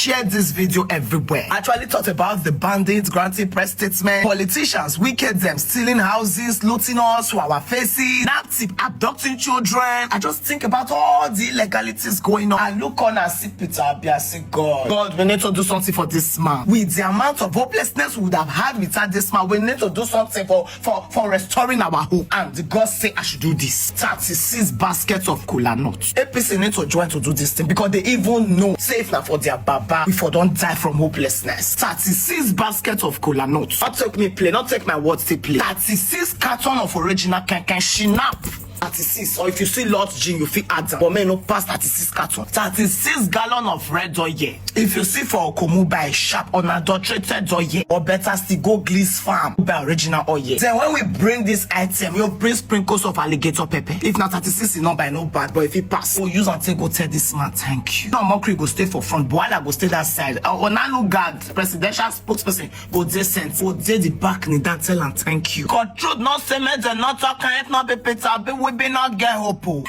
share this video everywhere. I actually thought about the bandits granting press statements, politicians, wicked them, stealing houses, looting us to our faces, naptip, abducting children. I just think about all the illegalities going on. I look on and see Peter Obi and say, God, we need to do something for this man. With the amount of hopelessness we would have had without this man, we need to do something for restoring our hope. And the God say I should do this. 36 baskets of cola nuts. APC need to join to do this thing because they even know, safe now for their baba, if I don't die from hopelessness. 36 baskets of cola nuts. Not take me play, not take my words to play. 36 carton of original can shinap. 36, or if you see Lord's gin, you feel add them. But may no pass 36 carton. 36 gallon of red oil. If you see for Okomu, buy sharp unadulterated oil, or better still go Gliss Farm, buy original oil. Then when we bring this item, we'll bring sprinkles of alligator pepper. If not 36 is not by no bad, but if it pass, we'll use until go tell this man thank you. No Mokri go stay for front, Boala go stay that side. Onanu guard, presidential spokesperson, go they send, go they the back, need that tell and thank you. God truth not say me, they not talk, can't not be Peter, we be not get hope. Waiting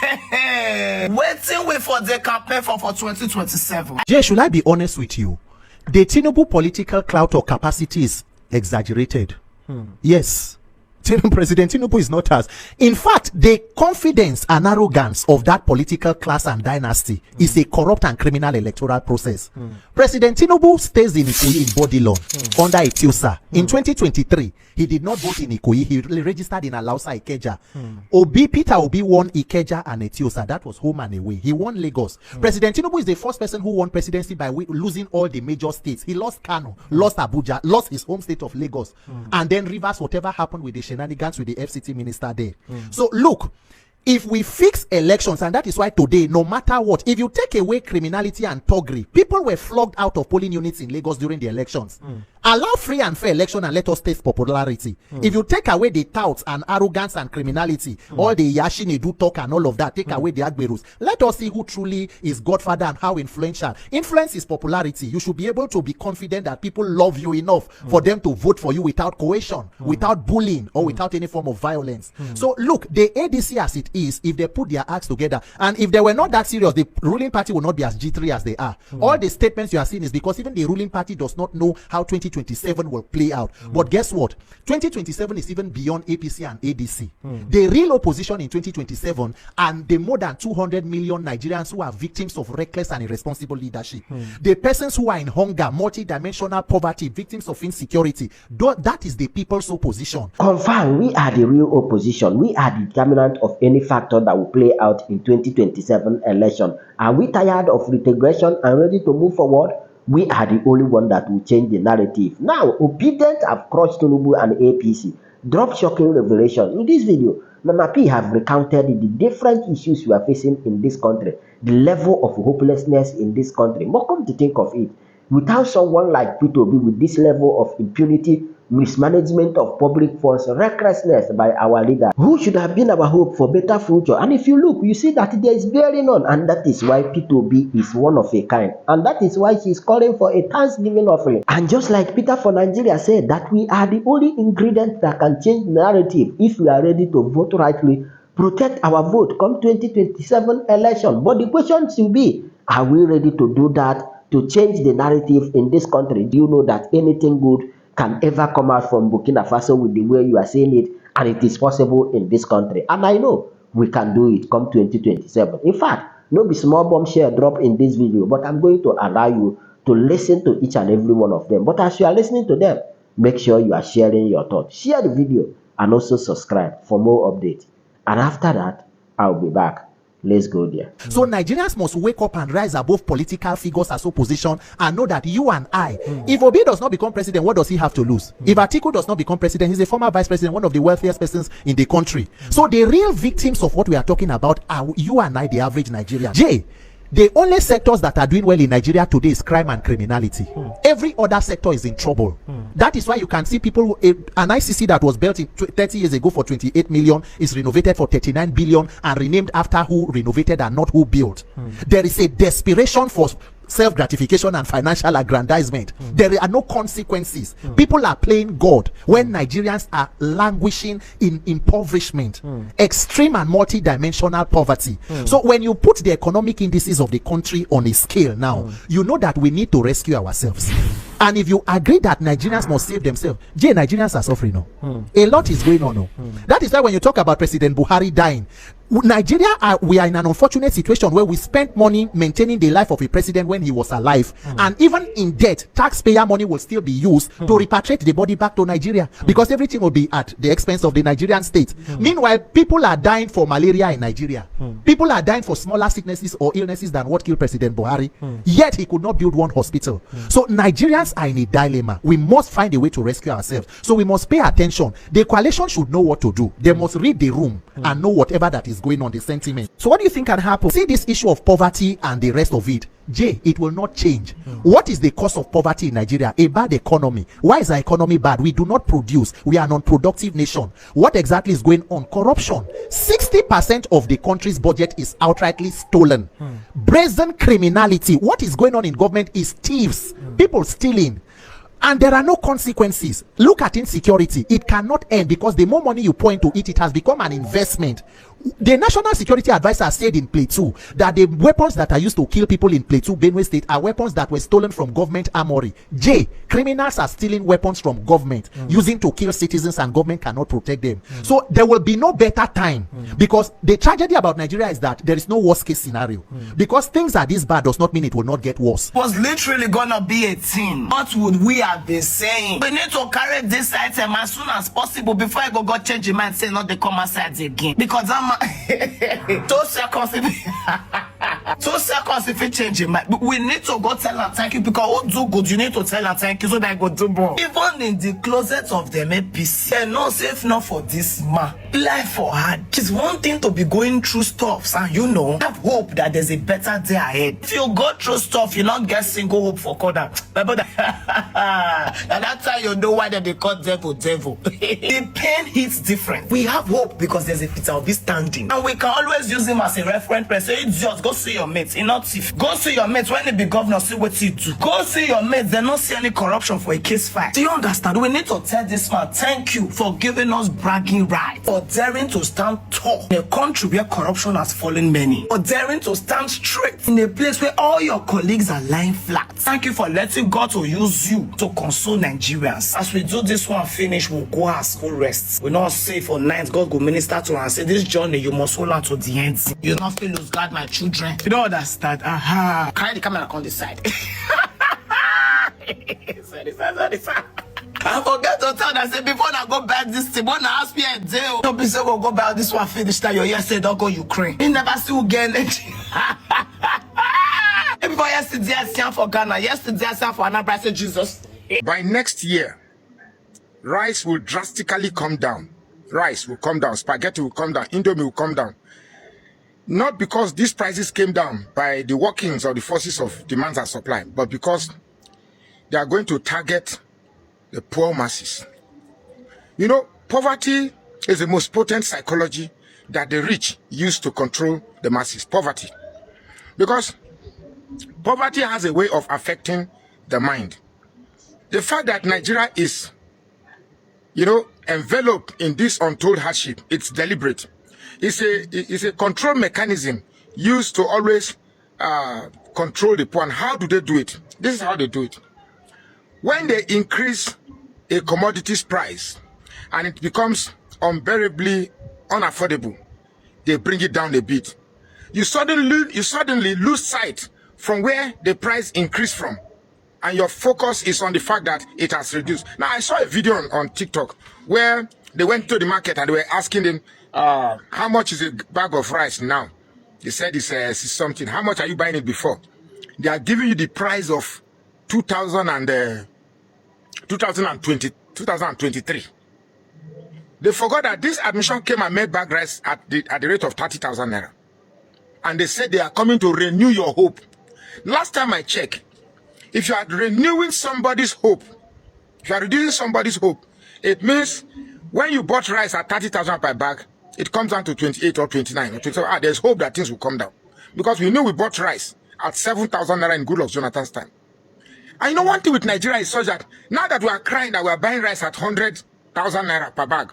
for the campaign for 2027. Jay, should I be honest with you? The Tinubu political clout or capacity is exaggerated. Yes. President Tinubu is not us. In fact, the confidence and arrogance of that political class and dynasty is a corrupt and criminal electoral process. President Tinubu stays in Ikoyi in Bodilon under Etiosa. In 2023, he did not vote in Ikoyi. He registered in Alausa, Ikeja. Peter Obi won Ikeja and Etiosa. That was home and away. He won Lagos. President Tinubu is the first person who won presidency by losing all the major states. He lost Kano, lost Abuja, lost his home state of Lagos, and then Rivers, whatever happened with the shenanigans with the FCT minister there. So look, if we fix elections, and that is why today, no matter what, if you take away criminality and thuggery, people were flogged out of polling units in Lagos during the elections. Allow free and fair election and let us taste popularity. If you take away the touts and arrogance and criminality, all the Yashini do talk and all of that, take away the Agberus, let us see who truly is Godfather and how influential. Influence is popularity. You should be able to be confident that people love you enough for them to vote for you without coercion, without bullying, or without any form of violence. So look, the ADC as it is, if they put their acts together, and if they were not that serious, the ruling party will not be as jittery as they are. All the statements you are seeing is because even the ruling party does not know how 2027 will play out. But guess what? 2027 is even beyond APC and ADC. The real opposition in 2027 and the more than 200 million Nigerians who are victims of reckless and irresponsible leadership. The persons who are in hunger, multi-dimensional poverty, victims of insecurity. That is the people's opposition. Confirm, we are the real opposition. We are the determinant of any factor that will play out in 2027 election. Are we tired of retrogression and ready to move forward? We are the only one that will change the narrative. Now, Obidient have crushed Tinubu and APC. Drop shocking revelation. In this video, Mama P have recounted the different issues we are facing in this country, the level of hopelessness in this country. But come to think of it, without someone like Peter Obi with this level of impunity, mismanagement of public funds, recklessness by our leader, who should have been our hope for better future. And if you look, you see that there is barely none, and that is why Peter Obi is one of a kind, and that is why she is calling for a Thanksgiving offering. And just like Peter for Nigeria said, that we are the only ingredient that can change the narrative if we are ready to vote rightly, protect our vote come 2027 election. But the question should be, are we ready to do that, to change the narrative in this country? Do you know that anything good can ever come out from Burkina Faso with the way you are saying it, and it is possible in this country? And I know we can do it come 2027. In fact, no be small bombshell drop in this video, but I'm going to allow you to listen to each and every one of them. But as you are listening to them, make sure you are sharing your thoughts. Share the video and also subscribe for more updates. And after that, I'll be back. Let's go there. So Nigerians must wake up and rise above political figures as opposition and know that you and I, if Obi does not become president, what does he have to lose? If Atiku does not become president, he's a former vice president, one of the wealthiest persons in the country. So the real victims of what we are talking about are you and I, the average Nigerian. Jay, the only sectors that are doing well in Nigeria today is crime and criminality. Every other sector is in trouble. That is why you can see people, an ICC that was built 30 years ago for 28 million is renovated for 39 billion and renamed after who renovated and not who built. There is a desperation for self-gratification and financial aggrandizement. There are no consequences. People are playing God when Nigerians are languishing in impoverishment, extreme and multi-dimensional poverty. So when you put the economic indices of the country on a scale now, you know that we need to rescue ourselves. And if you agree that Nigerians must save themselves, Nigerians are suffering now. A lot is going on now. That is why when you talk about President Buhari dying, Nigeria, we are in an unfortunate situation where we spent money maintaining the life of a president when he was alive, and even in death, taxpayer money will still be used to repatriate the body back to Nigeria, because everything will be at the expense of the Nigerian state. Meanwhile, people are dying for malaria in Nigeria. People are dying for smaller sicknesses or illnesses than what killed President Buhari. Yet he could not build one hospital. So Nigerians are in a dilemma. We must find a way to rescue ourselves. So we must pay attention. The coalition should know what to do. They must read the room and know whatever that is going on, the sentiment. So what do you think can happen? See this issue of poverty and the rest of it. It will not change. What is the cause of poverty in Nigeria? A bad economy. Why is our economy bad? We do not produce. We are an unproductive nation. What exactly is going on? Corruption. 60% of the country's budget is outrightly stolen. Brazen criminality. What is going on in government is thieves. People stealing. And there are no consequences. Look at insecurity. It cannot end, because the more money you pour into it, it has become an investment. The National Security Advisor said in Plateau that the weapons that are used to kill people in Plateau, Benue State, are weapons that were stolen from government armory. Criminals are stealing weapons from government, using to kill citizens, and government cannot protect them. So there will be no better time, because the tragedy about Nigeria is that there is no worst case scenario. Because things are this bad does not mean it will not get worse. It was literally gonna be a thing. What would we have been saying? We need to carry this item as soon as possible before I go change your mind, say not the come outside again. Because I'm so circles if it change your mind. But we need to go tell and thank you, because what do good, you need to tell and thank you so that I go do more. Even in the closet of the APC, they're not safe enough for this man. Life for her. It's one thing to be going through stuff and have hope that there's a better day ahead. If you go through stuff, you not get single hope for Koda. And that's how you know why they call devil. The pain hits different. We have hope because there's a Peter Obi standing, and we can always use him as a reference person. Say, just go see your mates. Go see your mates when they be governor. See what you do. Go see your mates. They not see any corruption for a case fight. Do you understand? We need to tell this man thank you for giving us bragging rights, for daring to stand tall in a country where corruption has fallen many, for daring to stand straight in a place where all your colleagues are lying flat. Thank you for letting God to use you to console Nigerians. As we do this one finish, we'll go our school rest. We're not safe for night. God will minister to us and say, this journey you must hold on to the end. You not feel lose guard my children. You don't understand. Carry the camera on this side. Sorry. I forget to tell that, say, before I go back this thing, when I ask me a deal, don't be so go back this one finish that your year said don't go Ukraine. You never still get it. Before yesterday I sang for Ghana, yesterday I sang for Anambra, I said Jesus. By next year, rice will drastically come down. Rice will come down, spaghetti will come down, indomie will come down. Not because these prices came down by the workings or the forces of demand and supply, but because they are going to target the poor masses. You know, poverty is the most potent psychology that the rich use to control the masses. Poverty. Because poverty has a way of affecting the mind. The fact that Nigeria is, enveloped in this untold hardship, it's deliberate. It's a control mechanism used to always control the poor. And how do they do it? This is how they do it. When they increase a commodity's price and it becomes unbearably unaffordable, they bring it down a bit. You suddenly lose sight from where the price increased from, and your focus is on the fact that it has reduced. Now, I saw a video on TikTok where they went to the market and they were asking them, how much is a bag of rice now? They said it's something. How much are you buying it before? They are giving you the price of 2023. They forgot that this admission came and made bag rice at the rate of 30,000 naira. And they said they are coming to renew your hope. Last time I checked, if you are renewing somebody's hope, if you are reducing somebody's hope, it means when you bought rice at 30,000 per bag, it comes down to 28 or 29 or 27. There's hope that things will come down. Because we know we bought rice at 7,000 naira in Goodluck Jonathan's time. And you know, one thing with Nigeria is such that now that we are crying that we are buying rice at 100,000 naira per bag,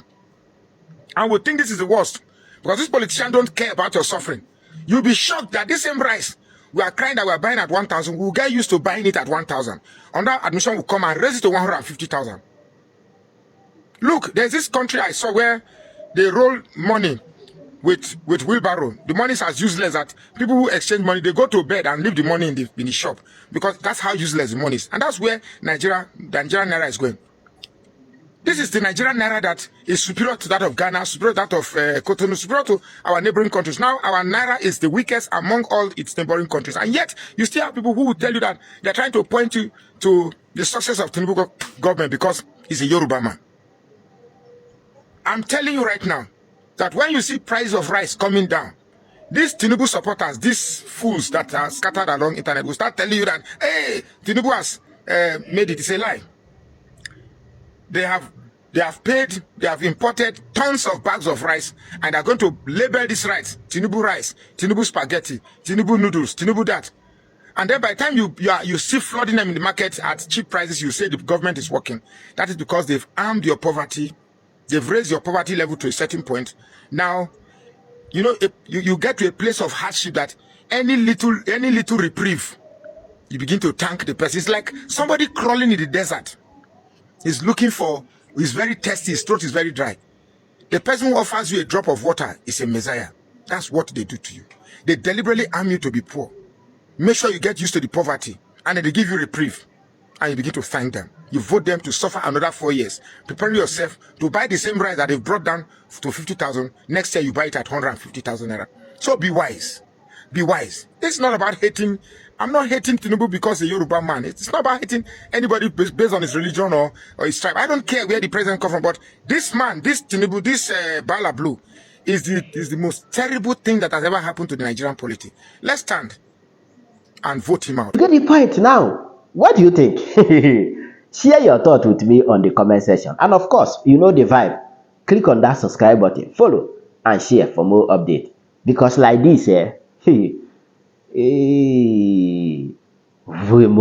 and we think this is the worst because these politicians don't care about your suffering. You'll be shocked that this same rice we are crying that we are buying at 1,000, we'll get used to buying it at 1,000. Under admission will come and raise it to 150,000. Look, there's this country I saw where they roll money with wheelbarrow. The money is as useless that people who exchange money, they go to bed and leave the money in the shop because that's how useless the money is. And that's where the Nigerian naira is going. This is the Nigerian naira that is superior to that of Ghana, superior to that of Cotonou, superior to our neighboring countries. Now, our naira is the weakest among all its neighboring countries. And yet, you still have people who will tell you that they're trying to point you to the success of Tinubu government because he's a Yoruba man. I'm telling you right now that when you see price of rice coming down, these Tinubu supporters, these fools that are scattered along internet will start telling you that, hey, Tinubu has made it. It's a lie. They have imported tons of bags of rice and are going to label this rice, Tinubu spaghetti, Tinubu noodles, Tinubu that. And then by the time you see flooding them in the market at cheap prices, you say the government is working. That is because they've armed your poverty. They've raised your poverty level to a certain point. Now, you know, you get to a place of hardship that any little reprieve, you begin to thank the person. It's like somebody crawling in the desert. He's very thirsty, his throat is very dry. The person who offers you a drop of water is a messiah. That's what they do to you. They deliberately arm you to be poor. Make sure you get used to the poverty, and then they give you reprieve, and you begin to thank them. You vote them to suffer another 4 years. Prepare yourself to buy the same rice that they've brought down to 50,000. Next year, you buy it at 150,000 naira. So be wise. Be wise. It's not about hating. I'm not hating Tinubu because he's a Yoruba man. It's not about hating anybody based on his religion or his tribe. I don't care where the president comes from, but this man, this Tinubu, this Bala Blue, is the most terrible thing that has ever happened to the Nigerian polity. Let's stand and vote him out. You get the point now. What do you think? Share your thought with me on the comment section. And of course, you know the vibe. Click on that subscribe button, follow, and share for more updates. Because like this, we move.